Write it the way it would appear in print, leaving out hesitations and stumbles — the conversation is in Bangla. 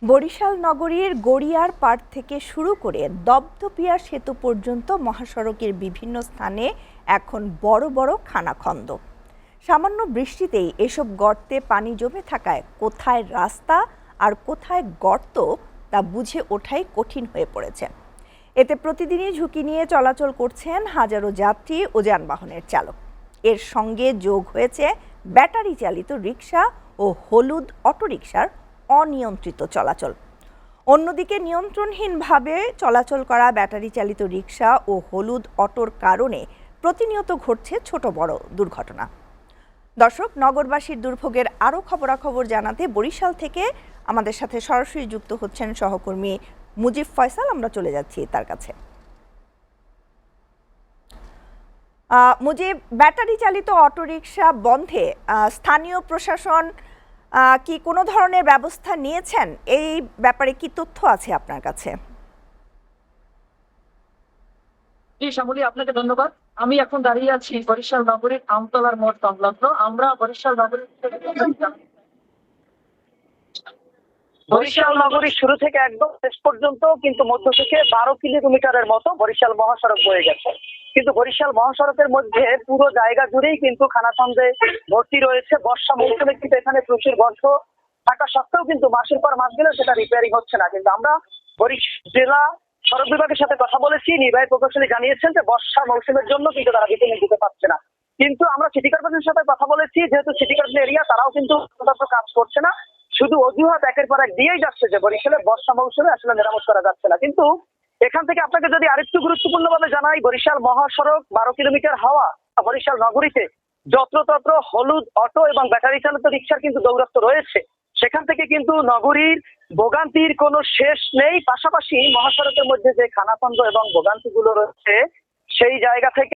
বরিশাল নগরীর গড়িয়ার পাড় থেকে শুরু করে দপদপিয়া সেতু পর্যন্ত মহাসড়কের বিভিন্ন স্থানে এখন বড় বড় খানাখন্দ। সামান্য বৃষ্টিতেই এসব গর্তে পানি জমে থাকায় কোথায় রাস্তা আর কোথায় গর্ত তা বুঝে ওঠাই কঠিন হয়ে পড়েছে। এতে প্রতিদিনই ঝুঁকি নিয়ে চলাচল করছেন হাজারো যাত্রী ও যানবাহনের চালক। এর সঙ্গে যোগ হয়েছে ব্যাটারি চালিত রিকশা ও হলুদ অটোরিকশার অনিয়ন্ত্রিত চলাচল। অন্যদিকে নিয়ন্ত্রণহীনভাবে চলাচল করা ব্যাটারি চালিত রিকশা ও হলুদ অটোর কারণে প্রতিনিয়ত ঘটছে ছোট বড় দুর্ঘটনা। দর্শক, নগরবাসীর দুর্ভোগের আরও খবরাখবর জানাতে বরিশাল থেকে আমাদের সাথে সরাসরি যুক্ত হচ্ছেন সহকর্মী মুজিব ফয়সাল। আমরা চলে যাচ্ছি তার কাছে। মুজিব, ব্যাটারি চালিত অটোরিকশা বন্ধে স্থানীয় প্রশাসন কি কোনো ধরনের ব্যবস্থা নিয়েছেন? এই ব্যাপারে কি তথ্য আছে আপনার কাছে? জি শ্যামলী, আপনাকে ধন্যবাদ। আমি এখন দাঁড়িয়ে আছি বরিশাল নগরীর আমতলার মোড় সংলগ্ন। আমরা বরিশাল নগরীর শুরু থেকে একদম শেষ পর্যন্ত কিন্তু মধ্য থেকে 12 কিলোমিটারের মতো বরিশাল মহাসড়ক বয়ে গেছে। কিন্তু বরিশাল মহাসড়কের মধ্যে পুরো জায়গা জুড়েই কিন্তু খানাখন্দে ভর্তি রয়েছে। বর্ষা মৌসুমে কিন্তু এখানে প্রচুর গর্ত থাকা সত্ত্বেও কিন্তু মাসের পর মাস গেলেও সেটা রিপেয়ারিং হচ্ছে না। কিন্তু আমরা বরিশাল জেলা সড়ক বিভাগের সাথে কথা বলেছি, নির্বাহী প্রকৌশলী জানিয়েছেন যে বর্ষা মৌসুমের জন্য কিন্তু তারা বেতন দিতে পারছে না। কিন্তু আমরা সিটি কর্পোরেশনের সাথে কথা বলেছি, যেহেতু সিটি কর্পোরেশন এরিয়া, তারাও কিন্তু কাজ করছে না, শুধু অজুহাত একের পর এক দিয়েই যাচ্ছে যে বরিশালে বর্ষা মৌসুমে আসলে মেরামত করা যাচ্ছে না। কিন্তু এখান থেকে আপনাকে যদি আরেকটু গুরুত্বপূর্ণ ভাবে জানাই, বরিশাল মহাসড়ক 12 কিলোমিটার হওয়া বরিশাল নগরীতে যত্রতত্র হলুদ অটো এবং ব্যাটারি চালিত রিকশার কিন্তু দৌরাত্ম রয়েছে। সেখান থেকে কিন্তু নগরীর ভোগান্তির কোনো শেষ নেই। পাশাপাশি মহাসড়কের মধ্যে যে খানাখন্দ এবং ভোগান্তিগুলো রয়েছে, সেই জায়গা থেকে